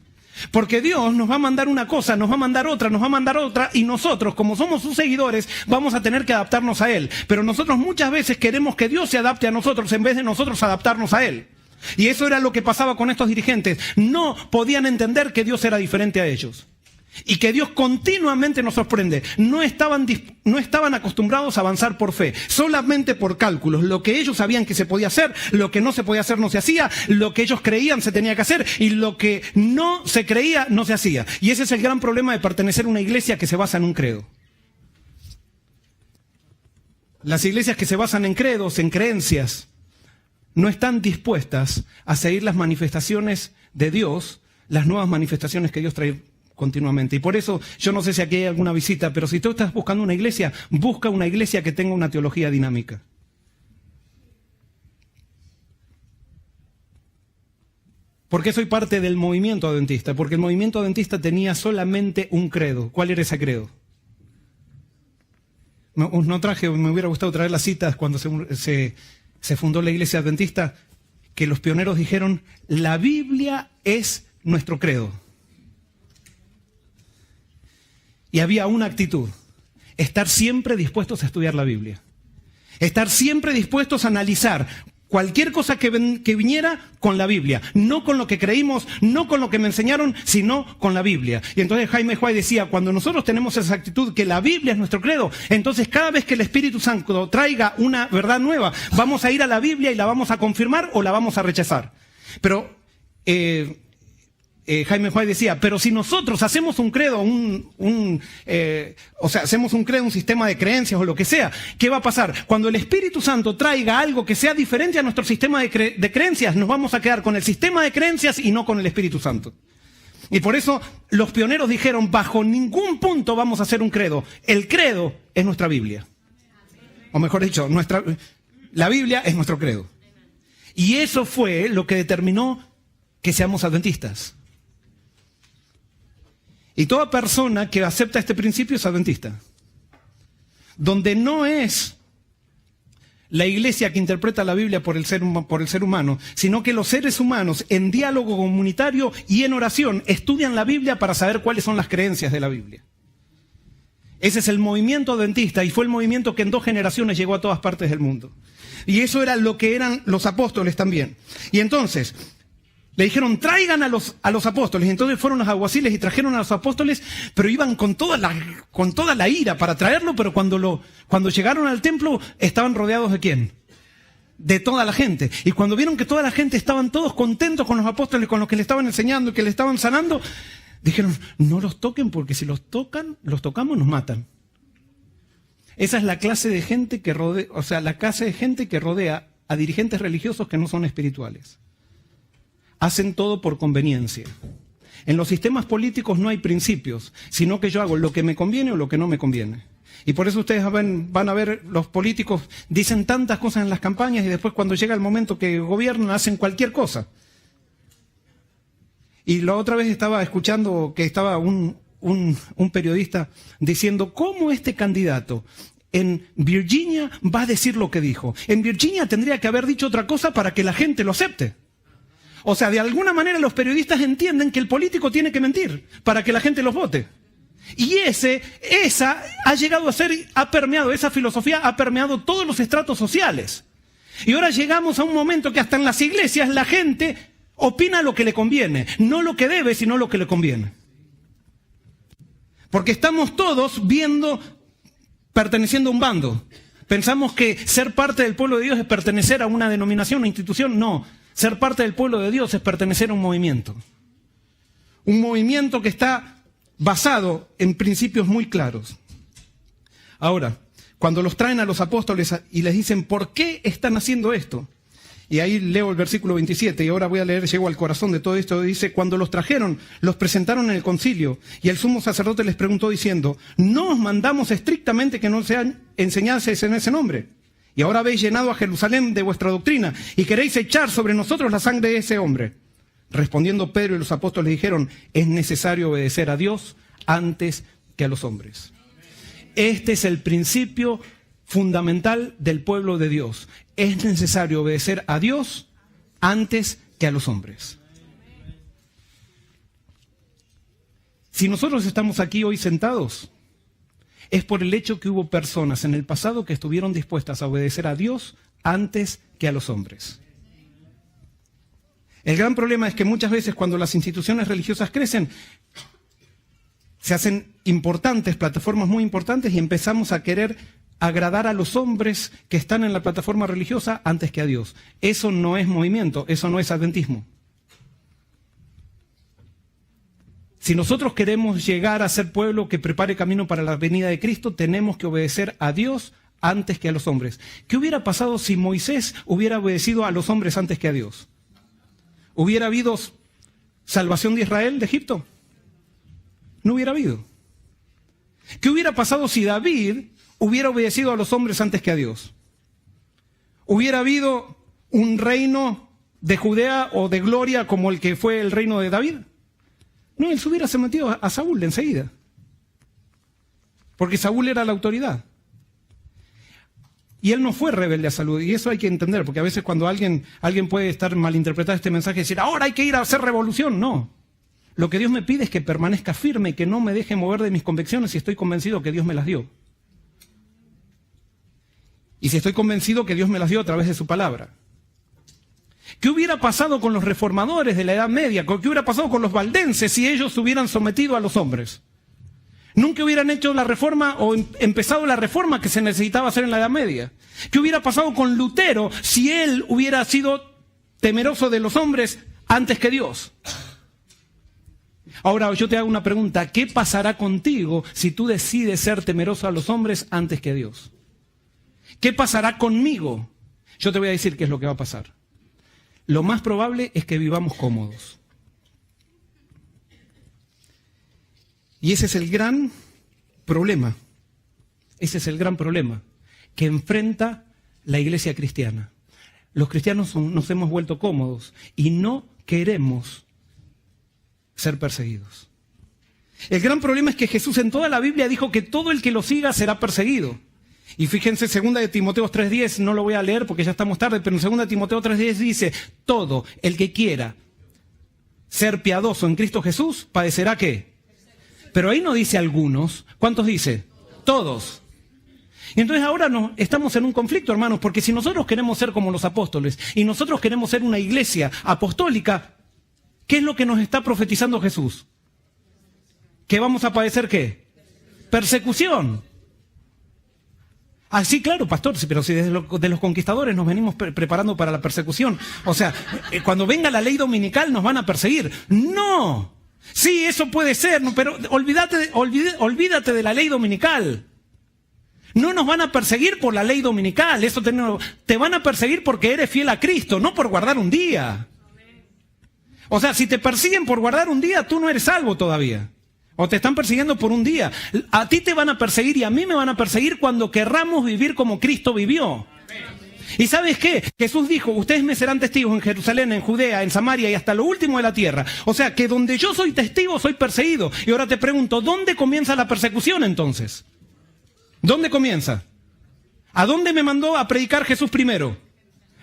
Porque Dios nos va a mandar una cosa, nos va a mandar otra, nos va a mandar otra, y nosotros, como somos sus seguidores, vamos a tener que adaptarnos a Él. Pero nosotros muchas veces queremos que Dios se adapte a nosotros en vez de nosotros adaptarnos a Él. Y eso era lo que pasaba con estos dirigentes. No podían entender que Dios era diferente a ellos. Y que Dios continuamente nos sorprende. No estaban acostumbrados a avanzar por fe, solamente por cálculos. Lo que ellos sabían que se podía hacer, lo que no se podía hacer no se hacía, lo que ellos creían se tenía que hacer y lo que no se creía no se hacía. Y ese es el gran problema de pertenecer a una iglesia que se basa en un credo. Las iglesias que se basan en credos, en creencias, no están dispuestas a seguir las manifestaciones de Dios, las nuevas manifestaciones que Dios trae continuamente. Y por eso, yo no sé si aquí hay alguna visita, pero si tú estás buscando una iglesia, busca una iglesia que tenga una teología dinámica. ¿Por qué soy parte del movimiento adventista? Porque el movimiento adventista tenía solamente un credo. ¿Cuál era ese credo? No traje, me hubiera gustado traer las citas cuando se fundó la iglesia adventista, que los pioneros dijeron, la Biblia es nuestro credo. Y había una actitud, estar siempre dispuestos a estudiar la Biblia. Estar siempre dispuestos a analizar cualquier cosa que viniera con la Biblia. No con lo que creímos, no con lo que me enseñaron, sino con la Biblia. Y entonces Jaime Huay decía, cuando nosotros tenemos esa actitud que la Biblia es nuestro credo, entonces cada vez que el Espíritu Santo traiga una verdad nueva, vamos a ir a la Biblia y la vamos a confirmar o la vamos a rechazar. Pero Jaime Huay decía, pero si nosotros hacemos un credo, hacemos un credo, un sistema de creencias o lo que sea, ¿qué va a pasar? Cuando el Espíritu Santo traiga algo que sea diferente a nuestro sistema de creencias, nos vamos a quedar con el sistema de creencias y no con el Espíritu Santo. Y por eso los pioneros dijeron, bajo ningún punto vamos a hacer un credo. El credo es nuestra Biblia. O mejor dicho, la Biblia es nuestro credo. Y eso fue lo que determinó que seamos adventistas. Y toda persona que acepta este principio es adventista. Donde no es la iglesia que interpreta la Biblia por el ser humano, sino que los seres humanos en diálogo comunitario y en oración estudian la Biblia para saber cuáles son las creencias de la Biblia. Ese es el movimiento adventista y fue el movimiento que en 2 generaciones llegó a todas partes del mundo. Y eso era lo que eran los apóstoles también. Y entonces le dijeron, traigan a los apóstoles. Y entonces fueron los alguaciles y trajeron a los apóstoles, pero iban con toda la ira para traerlo, pero cuando llegaron al templo, estaban rodeados ¿de quién? De toda la gente. Y cuando vieron que toda la gente estaban todos contentos con los apóstoles, con los que le estaban enseñando y que le estaban sanando, dijeron, no los toquen porque si los tocamos nos matan. Esa es la clase de gente que rodea, la clase de gente que rodea a dirigentes religiosos que no son espirituales. Hacen todo por conveniencia. En los sistemas políticos no hay principios, sino que yo hago lo que me conviene o lo que no me conviene. Y por eso ustedes van a ver, los políticos dicen tantas cosas en las campañas y después cuando llega el momento que gobiernan hacen cualquier cosa. Y la otra vez estaba escuchando que estaba un periodista diciendo cómo este candidato en Virginia va a decir lo que dijo. En Virginia tendría que haber dicho otra cosa para que la gente lo acepte. O sea, de alguna manera los periodistas entienden que el político tiene que mentir para que la gente los vote. Y esa ha llegado a ser, esa filosofía ha permeado todos los estratos sociales. Y ahora llegamos a un momento que hasta en las iglesias la gente opina lo que le conviene. No lo que debe, sino lo que le conviene. Porque estamos todos perteneciendo a un bando. Pensamos que ser parte del pueblo de Dios es pertenecer a una denominación, una institución. No. Ser parte del pueblo de Dios es pertenecer a un movimiento. Un movimiento que está basado en principios muy claros. Ahora, cuando los traen a los apóstoles y les dicen, ¿por qué están haciendo esto? Y ahí leo el versículo 27 y ahora voy a leer, llego al corazón de todo esto. Dice, cuando los trajeron, los presentaron en el concilio y el sumo sacerdote les preguntó diciendo, ¿no os mandamos estrictamente que no sean enseñanzas en ese nombre? Y ahora habéis llenado a Jerusalén de vuestra doctrina y queréis echar sobre nosotros la sangre de ese hombre. Respondiendo Pedro y los apóstoles dijeron, es necesario obedecer a Dios antes que a los hombres. Este es el principio fundamental del pueblo de Dios. Es necesario obedecer a Dios antes que a los hombres. Si nosotros estamos aquí hoy sentados, es por el hecho que hubo personas en el pasado que estuvieron dispuestas a obedecer a Dios antes que a los hombres. El gran problema es que muchas veces cuando las instituciones religiosas crecen, se hacen importantes, plataformas muy importantes, y empezamos a querer agradar a los hombres que están en la plataforma religiosa antes que a Dios. Eso no es movimiento, eso no es adventismo. Si nosotros queremos llegar a ser pueblo que prepare camino para la venida de Cristo, tenemos que obedecer a Dios antes que a los hombres. ¿Qué hubiera pasado si Moisés hubiera obedecido a los hombres antes que a Dios? ¿Hubiera habido salvación de Israel de Egipto? No hubiera habido. ¿Qué hubiera pasado si David hubiera obedecido a los hombres antes que a Dios? ¿Hubiera habido un reino de Judea o de gloria como el que fue el reino de David? No, él se hubiera sometido a Saúl enseguida. Porque Saúl era la autoridad. Y él no fue rebelde a Saúl, y eso hay que entender, porque a veces cuando alguien puede estar malinterpretando este mensaje y decir, ahora hay que ir a hacer revolución. No. Lo que Dios me pide es que permanezca firme y que no me deje mover de mis convicciones si estoy convencido que Dios me las dio. Y si estoy convencido que Dios me las dio a través de su palabra. ¿Qué hubiera pasado con los reformadores de la Edad Media? ¿Qué hubiera pasado con los valdenses si ellos se hubieran sometido a los hombres? Nunca hubieran hecho la reforma o empezado la reforma que se necesitaba hacer en la Edad Media. ¿Qué hubiera pasado con Lutero si él hubiera sido temeroso de los hombres antes que Dios? Ahora yo te hago una pregunta. ¿Qué pasará contigo si tú decides ser temeroso a los hombres antes que a Dios? ¿Qué pasará conmigo? Yo te voy a decir qué es lo que va a pasar. Lo más probable es que vivamos cómodos. Y ese es el gran problema. Ese es el gran problema que enfrenta la iglesia cristiana. Los cristianos nos hemos vuelto cómodos y no queremos ser perseguidos. El gran problema es que Jesús en toda la Biblia dijo que todo el que lo siga será perseguido. Y fíjense, 2 de Timoteo 3:10, no lo voy a leer porque ya estamos tarde, pero en 2 de Timoteo 3:10 dice, todo el que quiera ser piadoso en Cristo Jesús, ¿padecerá qué? Pero ahí no dice algunos. ¿Cuántos dice? Todos. Y entonces ahora estamos en un conflicto, hermanos, porque si nosotros queremos ser como los apóstoles y nosotros queremos ser una iglesia apostólica, ¿qué es lo que nos está profetizando Jesús? ¿Que vamos a padecer qué? Persecución. Ah, sí, claro, pastor, pero si desde de los conquistadores nos venimos preparando para la persecución. O sea, cuando venga la ley dominical nos van a perseguir. ¡No! Sí, eso puede ser, no, pero olvídate de la ley dominical. No nos van a perseguir por la ley dominical. Te van a perseguir porque eres fiel a Cristo, no por guardar un día. O sea, si te persiguen por guardar un día, tú no eres salvo todavía. O te están persiguiendo por un día. A ti te van a perseguir y a mí me van a perseguir cuando querramos vivir como Cristo vivió. ¿Y sabes qué? Jesús dijo, ustedes me serán testigos en Jerusalén, en Judea, en Samaria y hasta lo último de la tierra. O sea, que donde yo soy testigo, soy perseguido. Y ahora te pregunto, ¿dónde comienza la persecución entonces? ¿Dónde comienza? ¿A dónde me mandó a predicar Jesús primero?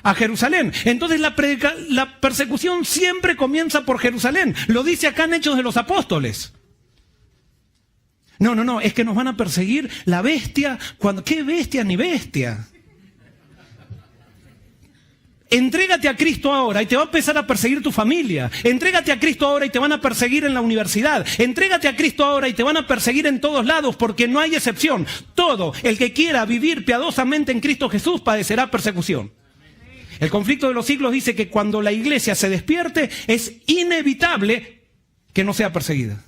A Jerusalén. Entonces la persecución siempre comienza por Jerusalén. Lo dice acá en Hechos de los Apóstoles. No, es que nos van a perseguir la bestia. ¿Qué bestia ni bestia? Entrégate a Cristo ahora y te va a empezar a perseguir tu familia. Entrégate a Cristo ahora y te van a perseguir en la universidad. Entrégate a Cristo ahora y te van a perseguir en todos lados porque no hay excepción. Todo el que quiera vivir piadosamente en Cristo Jesús padecerá persecución. El conflicto de los siglos dice que cuando la iglesia se despierte es inevitable que no sea perseguida.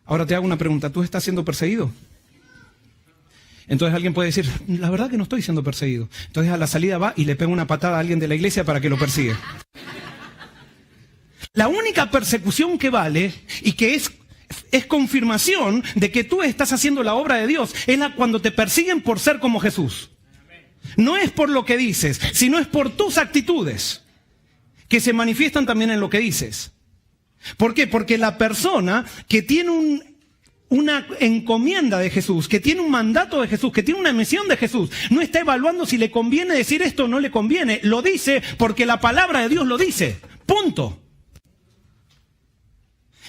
Ahora te hago una pregunta, ¿tú estás siendo perseguido? Entonces alguien puede decir, la verdad que no estoy siendo perseguido. Entonces a la salida va y le pega una patada a alguien de la iglesia para que lo persiga. La única persecución que vale y que es confirmación de que tú estás haciendo la obra de Dios es cuando te persiguen por ser como Jesús. No es por lo que dices, sino es por tus actitudes que se manifiestan también en lo que dices. ¿Por qué? Porque la persona que tiene una encomienda de Jesús, que tiene un mandato de Jesús, que tiene una misión de Jesús, no está evaluando si le conviene decir esto o no le conviene. Lo dice porque la palabra de Dios lo dice. Punto.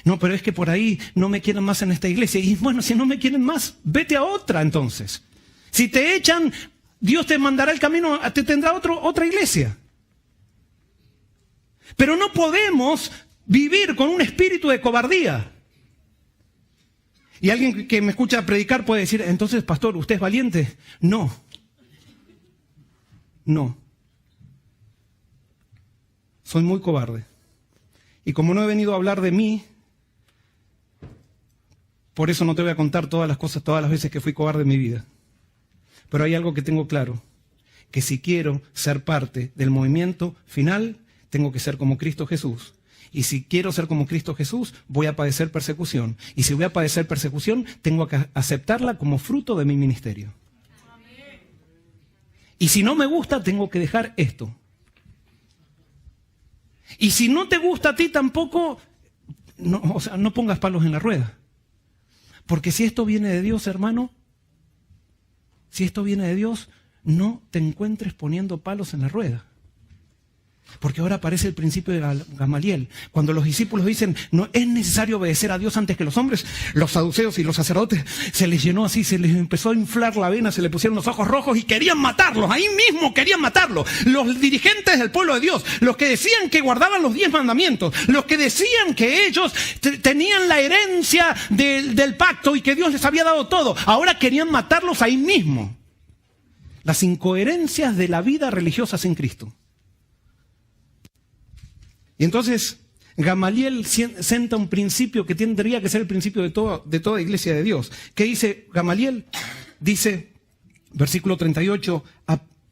No, pero es que por ahí no me quieren más en esta iglesia. Y bueno, si no me quieren más, vete a otra entonces. Si te echan, Dios te mandará el camino, te tendrá otra iglesia. Pero no podemos vivir con un espíritu de cobardía. Y alguien que me escucha predicar puede decir, entonces, pastor, ¿usted es valiente? No. No. Soy muy cobarde. Y como no he venido a hablar de mí, por eso no te voy a contar todas las cosas, todas las veces que fui cobarde en mi vida. Pero hay algo que tengo claro, que si quiero ser parte del movimiento final, tengo que ser como Cristo Jesús. Y si quiero ser como Cristo Jesús, voy a padecer persecución. Y si voy a padecer persecución, tengo que aceptarla como fruto de mi ministerio. Y si no me gusta, tengo que dejar esto. Y si no te gusta a ti tampoco, no pongas palos en la rueda. Porque si esto viene de Dios, hermano, si esto viene de Dios, no te encuentres poniendo palos en la rueda. Porque ahora aparece el principio de Gamaliel. Cuando los discípulos dicen, no es necesario obedecer a Dios antes que los hombres, los saduceos y los sacerdotes se les llenó así, se les empezó a inflar la vena, se les pusieron los ojos rojos y querían matarlos, ahí mismo querían matarlos. Los dirigentes del pueblo de Dios, los que decían que guardaban los 10 mandamientos, los que decían que ellos tenían la herencia del pacto y que Dios les había dado todo, ahora querían matarlos ahí mismo. Las incoherencias de la vida religiosa sin Cristo. Y entonces Gamaliel senta un principio que tendría que ser el principio de toda iglesia de Dios. ¿Qué dice Gamaliel? Dice, versículo 38,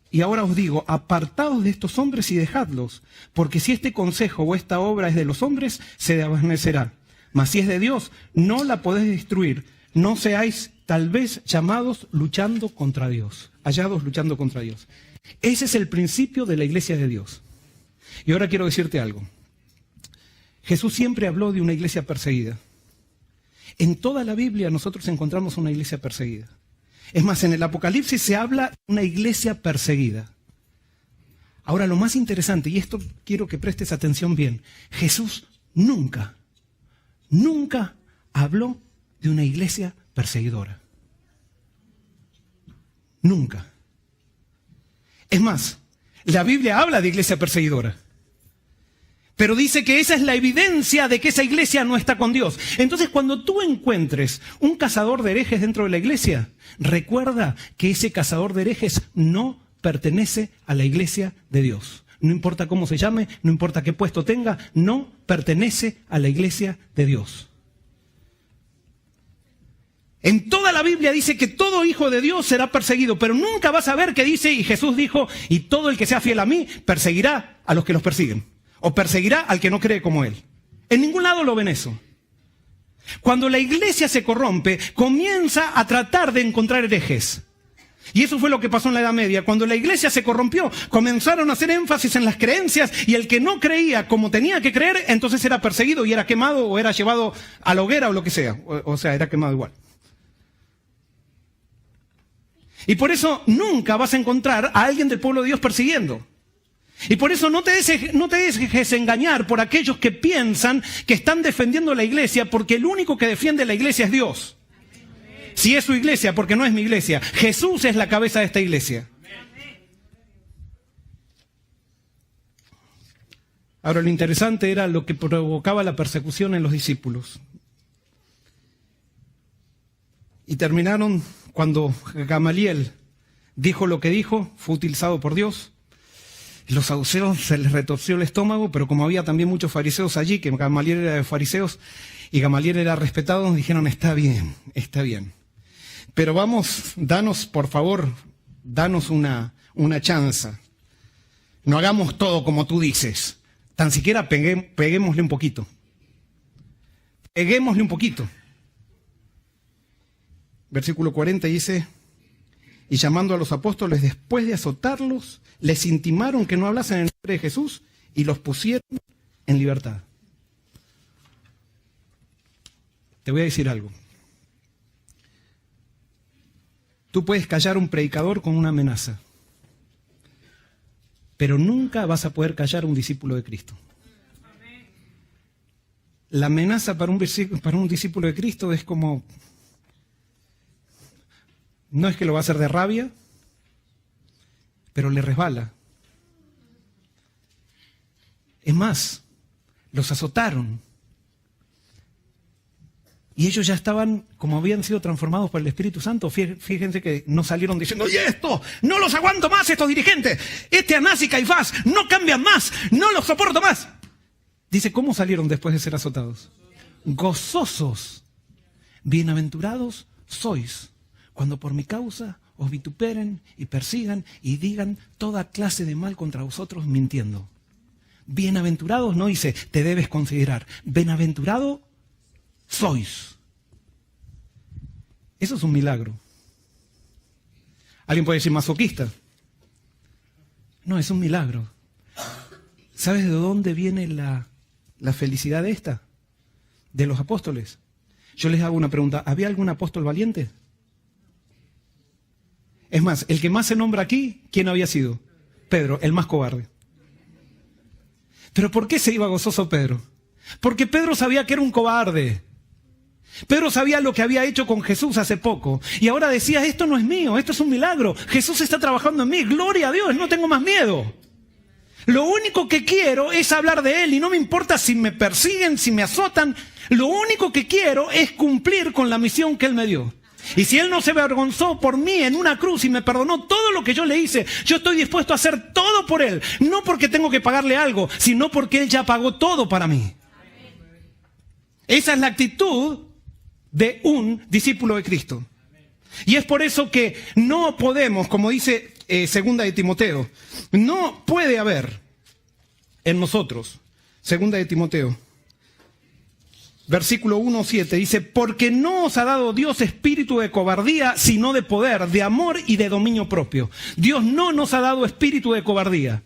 y ahora os digo, apartaos de estos hombres y dejadlos, porque si este consejo o esta obra es de los hombres, se desvanecerá. Mas si es de Dios, no la podéis destruir. No seáis tal vez llamados luchando contra Dios, hallados luchando contra Dios. Ese es el principio de la iglesia de Dios. Y ahora quiero decirte algo. Jesús siempre habló de una iglesia perseguida. En toda la Biblia nosotros encontramos una iglesia perseguida. Es más, en el Apocalipsis se habla de una iglesia perseguida. Ahora, lo más interesante, y esto quiero que prestes atención bien, Jesús nunca habló de una iglesia perseguidora. Nunca. Es más, la Biblia habla de iglesia perseguidora. Pero dice que esa es la evidencia de que esa iglesia no está con Dios. Entonces, cuando tú encuentres un cazador de herejes dentro de la iglesia, recuerda que ese cazador de herejes no pertenece a la iglesia de Dios. No importa cómo se llame, no importa qué puesto tenga, no pertenece a la iglesia de Dios. En toda la Biblia dice que todo hijo de Dios será perseguido, pero nunca vas a ver que dice, y Jesús dijo, y todo el que sea fiel a mí perseguirá a los que los persiguen. O perseguirá al que no cree como él. En ningún lado lo ven eso. Cuando la iglesia se corrompe, comienza a tratar de encontrar herejes. Y eso fue lo que pasó en la Edad Media. Cuando la iglesia se corrompió, comenzaron a hacer énfasis en las creencias y el que no creía como tenía que creer, entonces era perseguido y era quemado o era llevado a la hoguera o lo que sea. O sea, era quemado igual. Y por eso nunca vas a encontrar a alguien del pueblo de Dios persiguiendo. Y por eso no te dejes engañar por aquellos que piensan que están defendiendo la iglesia, porque el único que defiende la iglesia es Dios. Si es su iglesia, porque no es mi iglesia. Jesús es la cabeza de esta iglesia. Ahora, lo interesante era lo que provocaba la persecución en los discípulos. Y terminaron cuando Gamaliel dijo lo que dijo, fue utilizado por Dios. Los saduceos se les retorció el estómago, pero como había también muchos fariseos allí, que Gamaliel era de fariseos y Gamaliel era respetado, nos dijeron, está bien. Pero vamos, danos, por favor, danos una chanza. No hagamos todo como tú dices. Tan siquiera peguémosle un poquito. Peguémosle un poquito. Versículo 40 dice, y llamando a los apóstoles después de azotarlos, les intimaron que no hablasen en el nombre de Jesús y los pusieron en libertad. Te voy a decir algo. Tú puedes callar a un predicador con una amenaza, pero nunca vas a poder callar a un discípulo de Cristo. La amenaza para un discípulo de Cristo es como... No es que lo va a hacer de rabia, pero le resbala. Es más, los azotaron. Y ellos ya estaban, como habían sido transformados por el Espíritu Santo, fíjense que no salieron diciendo, ¡y esto! ¡No los aguanto más estos dirigentes! Anás y Caifás no cambian más, no los soporto más. Dice, ¿cómo salieron después de ser azotados? Gozosos. Bienaventurados sois cuando por mi causa os vituperen y persigan y digan toda clase de mal contra vosotros mintiendo. Bienaventurados no dice, te debes considerar. Bienaventurado sois. Eso es un milagro. Alguien puede decir masoquista. No, es un milagro. ¿Sabes de dónde viene la felicidad de esta? De los apóstoles. Yo les hago una pregunta. ¿Había algún apóstol valiente? Es más, el que más se nombra aquí, ¿quién había sido? Pedro, el más cobarde. ¿Pero por qué se iba gozoso Pedro? Porque Pedro sabía que era un cobarde. Pedro sabía lo que había hecho con Jesús hace poco. Y ahora decía, esto no es mío, esto es un milagro. Jesús está trabajando en mí, gloria a Dios, no tengo más miedo. Lo único que quiero es hablar de Él y no me importa si me persiguen, si me azotan. Lo único que quiero es cumplir con la misión que Él me dio. Y si Él no se avergonzó por mí en una cruz y me perdonó todo lo que yo le hice, yo estoy dispuesto a hacer todo por Él. No porque tengo que pagarle algo, sino porque Él ya pagó todo para mí. Esa es la actitud de un discípulo de Cristo. Y es por eso que no podemos, como dice segunda de Timoteo, no puede haber en nosotros, segunda de Timoteo, versículo 1:7, dice, porque no os ha dado Dios espíritu de cobardía, sino de poder, de amor y de dominio propio. Dios no nos ha dado espíritu de cobardía.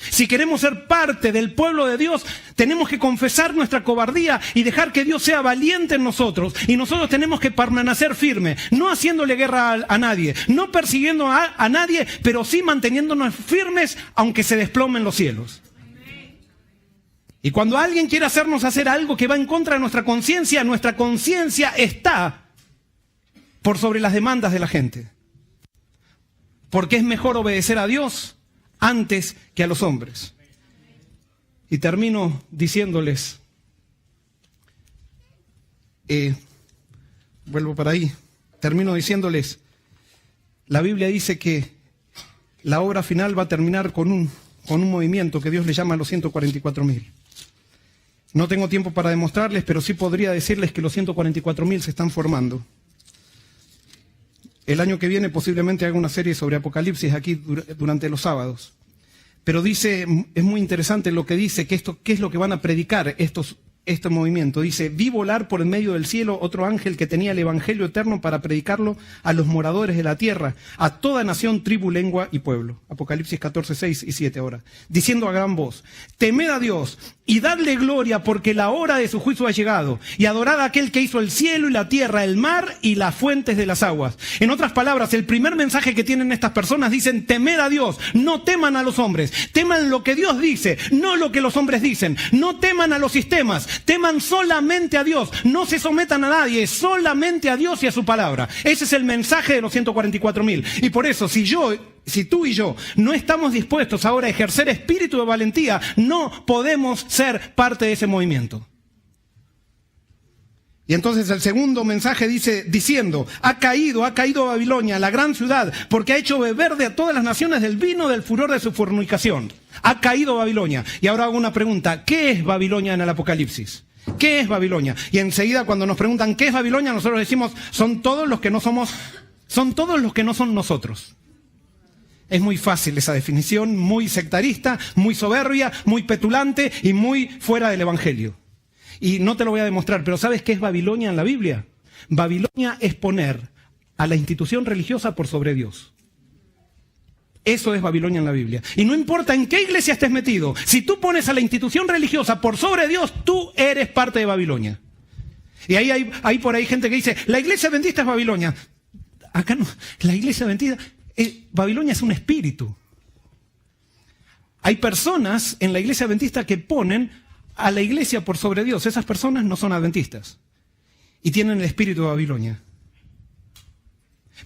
Si queremos ser parte del pueblo de Dios, tenemos que confesar nuestra cobardía y dejar que Dios sea valiente en nosotros. Y nosotros tenemos que permanecer firmes, no haciéndole guerra a nadie, no persiguiendo a nadie, pero sí manteniéndonos firmes aunque se desplomen los cielos. Y cuando alguien quiere hacernos hacer algo que va en contra de nuestra conciencia está por sobre las demandas de la gente. Porque es mejor obedecer a Dios antes que a los hombres. Y termino diciéndoles, vuelvo para ahí, termino diciéndoles, la Biblia dice que la obra final va a terminar con un movimiento que Dios le llama a los 144.000. No tengo tiempo para demostrarles, pero sí podría decirles que los 144.000 se están formando. El año que viene posiblemente haga una serie sobre Apocalipsis aquí durante los sábados. Pero dice, es muy interesante lo que dice, que ¿qué es lo que van a predicar este movimiento? Dice, vi volar por el medio del cielo otro ángel que tenía el evangelio eterno para predicarlo a los moradores de la tierra, a toda nación, tribu, lengua y pueblo. Apocalipsis 14, 6 y 7 ahora. Diciendo a gran voz, temed a Dios y dadle gloria porque la hora de su juicio ha llegado, y adorad a aquel que hizo el cielo y la tierra, el mar y las fuentes de las aguas. En otras palabras, el primer mensaje que tienen estas personas dicen, temed a Dios, no teman a los hombres, teman lo que Dios dice, no lo que los hombres dicen, no teman a los sistemas, teman solamente a Dios, no se sometan a nadie, solamente a Dios y a su palabra. Ese es el mensaje de los 144.000. Y por eso, si tú y yo no estamos dispuestos ahora a ejercer espíritu de valentía, no podemos ser parte de ese movimiento. Y entonces el segundo mensaje dice, diciendo, ha caído Babilonia, la gran ciudad, porque ha hecho beber de todas las naciones del vino del furor de su fornicación. Ha caído Babilonia. Y ahora hago una pregunta, ¿qué es Babilonia en el Apocalipsis? ¿Qué es Babilonia? Y enseguida cuando nos preguntan ¿qué es Babilonia? Nosotros decimos, son todos los que no son nosotros. Es muy fácil esa definición, muy sectarista, muy soberbia, muy petulante y muy fuera del evangelio. Y no te lo voy a demostrar, pero ¿sabes qué es Babilonia en la Biblia? Babilonia es poner a la institución religiosa por sobre Dios. Eso es Babilonia en la Biblia. Y no importa en qué iglesia estés metido, si tú pones a la institución religiosa por sobre Dios, tú eres parte de Babilonia. Y ahí hay por ahí gente que dice, la iglesia adventista es Babilonia. Acá no, la iglesia adventista, Babilonia es un espíritu. Hay personas en la iglesia adventista que ponen a la iglesia por sobre Dios. Esas personas no son adventistas y tienen el espíritu de Babilonia.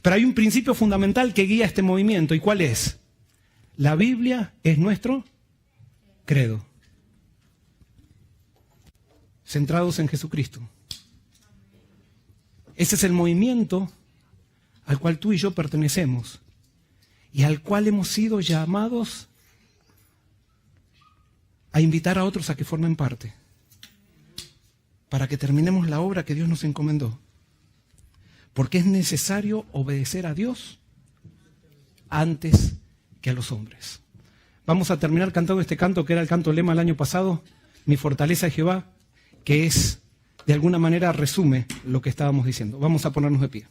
Pero hay un principio fundamental que guía este movimiento. ¿Y cuál es? La Biblia es nuestro credo. Centrados en Jesucristo. Ese es el movimiento al cual tú y yo pertenecemos y al cual hemos sido llamados a invitar a otros a que formen parte, para que terminemos la obra que Dios nos encomendó. Porque es necesario obedecer a Dios antes que a los hombres. Vamos a terminar cantando este canto que era el canto lema el año pasado, Mi fortaleza es Jehová, que es, de alguna manera, resume lo que estábamos diciendo. Vamos a ponernos de pie.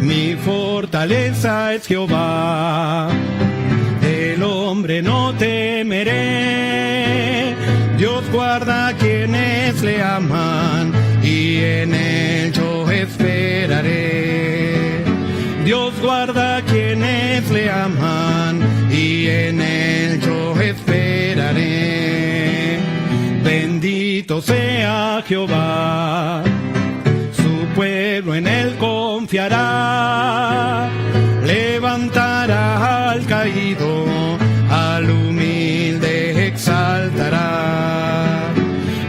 Mi fortaleza es Jehová, del hombre no temeré. Dios guarda a quienes le aman y en él yo esperaré. Dios guarda a quienes le aman y en él yo esperaré. Bendito sea Jehová, su pueblo en él confiará, levantará al caído, al humilde exaltará,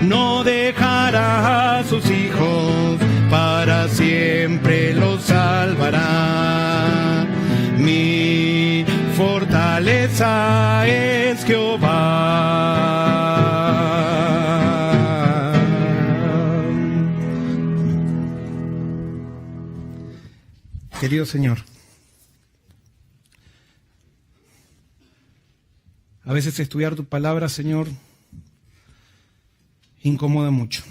no dejará a sus hijos, para siempre los salvará. Mi fortaleza es Jehová. Querido Señor, a veces estudiar tu palabra, Señor, incomoda mucho.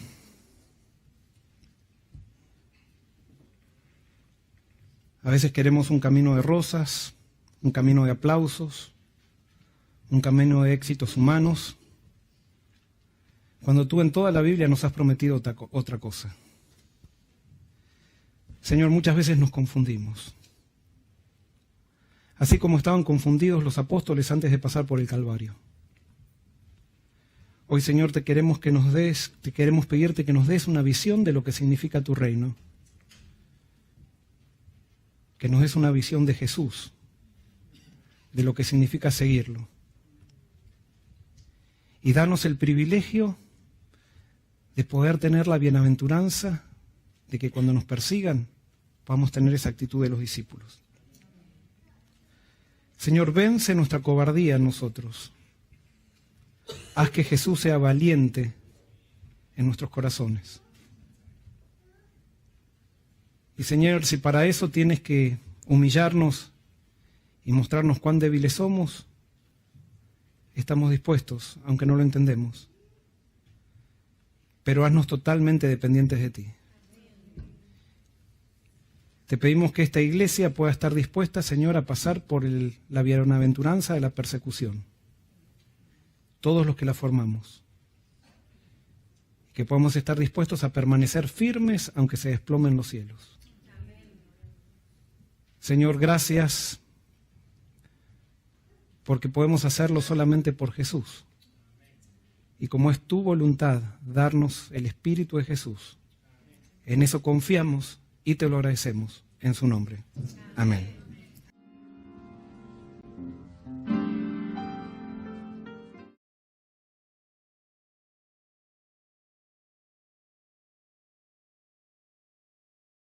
A veces queremos un camino de rosas, un camino de aplausos, un camino de éxitos humanos, cuando tú en toda la Biblia nos has prometido otra cosa. Señor, muchas veces nos confundimos. Así como estaban confundidos los apóstoles antes de pasar por el Calvario. Hoy, Señor, te queremos pedirte que nos des una visión de lo que significa tu reino. Que nos des una visión de Jesús, de lo que significa seguirlo. Y danos el privilegio de poder tener la bienaventuranza de que cuando nos persigan podamos tener esa actitud de los discípulos. Señor, vence nuestra cobardía en nosotros. Haz que Jesús sea valiente en nuestros corazones. Y Señor, si para eso tienes que humillarnos y mostrarnos cuán débiles somos, estamos dispuestos, aunque no lo entendemos. Pero haznos totalmente dependientes de ti. Te pedimos que esta iglesia pueda estar dispuesta, Señor, a pasar por la bienaventuranza de la persecución. Todos los que la formamos. Que podamos estar dispuestos a permanecer firmes aunque se desplomen los cielos. Señor, gracias porque podemos hacerlo solamente por Jesús. Y como es tu voluntad darnos el Espíritu de Jesús, en eso confiamos y te lo agradecemos en su nombre. Amén.